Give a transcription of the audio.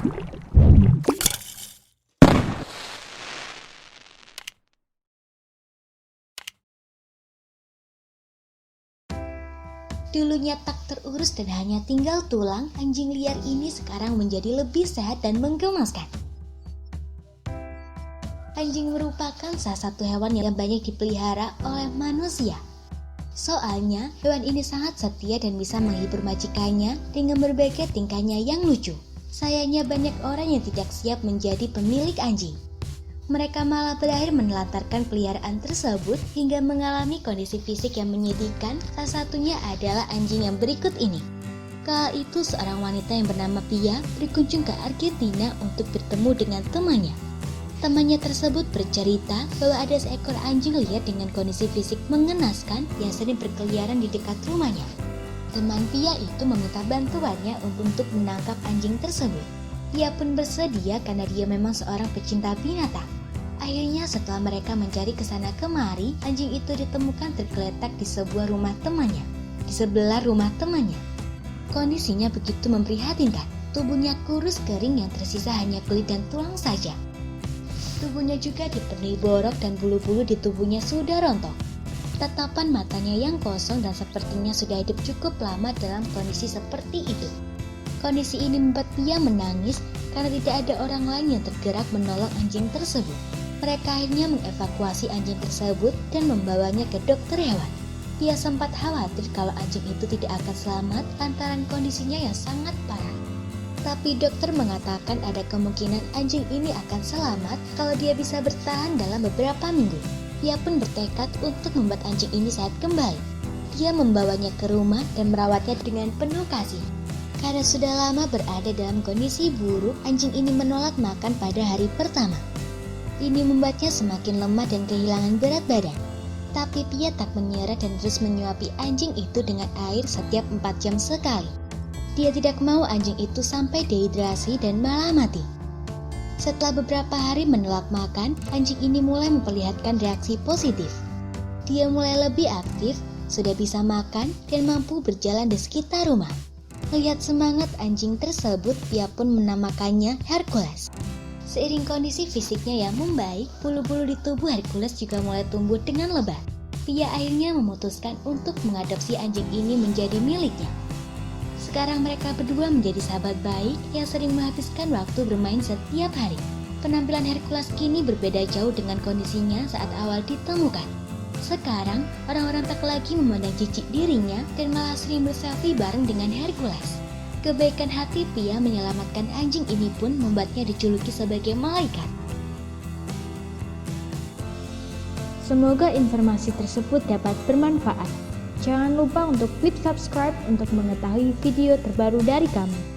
Dulunya tak terurus dan hanya tinggal tulang, anjing liar ini sekarang menjadi lebih sehat dan menggemaskan. Anjing merupakan salah satu hewan yang banyak dipelihara oleh manusia. Soalnya, hewan ini sangat setia dan bisa menghibur majikannya dengan berbagai tingkahnya yang lucu. Sayangnya banyak orang yang tidak siap menjadi pemilik anjing. Mereka malah berakhir menelantarkan peliharaan tersebut hingga mengalami kondisi fisik yang menyedihkan. Salah satunya adalah anjing yang berikut ini. Kala itu seorang wanita yang bernama Pia berkunjung ke Argentina untuk bertemu dengan temannya. Temannya tersebut bercerita bahwa ada seekor anjing liar dengan kondisi fisik mengenaskan yang sering berkeliaran di dekat rumahnya. Teman Pia itu meminta bantuannya untuk menangkap anjing tersebut. Ia pun bersedia karena dia memang seorang pecinta binatang. Akhirnya setelah mereka mencari kesana kemari, anjing itu ditemukan tergeletak di sebuah rumah temannya, di sebelah rumah temannya. Kondisinya begitu memprihatinkan, tubuhnya kurus kering yang tersisa hanya kulit dan tulang saja. Tubuhnya juga dipenuhi borok dan bulu-bulu di tubuhnya sudah rontok. Tatapan matanya yang kosong dan sepertinya sudah hidup cukup lama dalam kondisi seperti itu. Kondisi ini membuat Pia menangis karena tidak ada orang lain yang tergerak menolong anjing tersebut. Mereka akhirnya mengevakuasi anjing tersebut dan membawanya ke dokter hewan. Pia sempat khawatir kalau anjing itu tidak akan selamat lantaran kondisinya yang sangat parah. Tapi dokter mengatakan ada kemungkinan anjing ini akan selamat kalau dia bisa bertahan dalam beberapa minggu. Ia pun bertekad untuk membuat anjing ini sehat kembali. Dia membawanya ke rumah dan merawatnya dengan penuh kasih. Karena sudah lama berada dalam kondisi buruk, anjing ini menolak makan pada hari pertama. Ini membuatnya semakin lemah dan kehilangan berat badan. Tapi Pia tak menyerah dan terus menyuapi anjing itu dengan air setiap 4 jam sekali. Dia tidak mau anjing itu sampai dehidrasi dan malah mati. Setelah beberapa hari menolak makan, anjing ini mulai memperlihatkan reaksi positif. Dia mulai lebih aktif, sudah bisa makan, dan mampu berjalan di sekitar rumah. Melihat semangat anjing tersebut, Pia pun menamakannya Hercules. Seiring kondisi fisiknya yang membaik, bulu-bulu di tubuh Hercules juga mulai tumbuh dengan lebat. Pia akhirnya memutuskan untuk mengadopsi anjing ini menjadi miliknya. Sekarang mereka berdua menjadi sahabat baik yang sering menghabiskan waktu bermain setiap hari. Penampilan Hercules kini berbeda jauh dengan kondisinya saat awal ditemukan. Sekarang, orang-orang tak lagi memandang jijik dirinya dan malah sering berselfie bareng dengan Hercules. Kebaikan hati Pia menyelamatkan anjing ini pun membuatnya dijuluki sebagai malaikat. Semoga informasi tersebut dapat bermanfaat. Jangan lupa untuk klik subscribe untuk mengetahui video terbaru dari kami.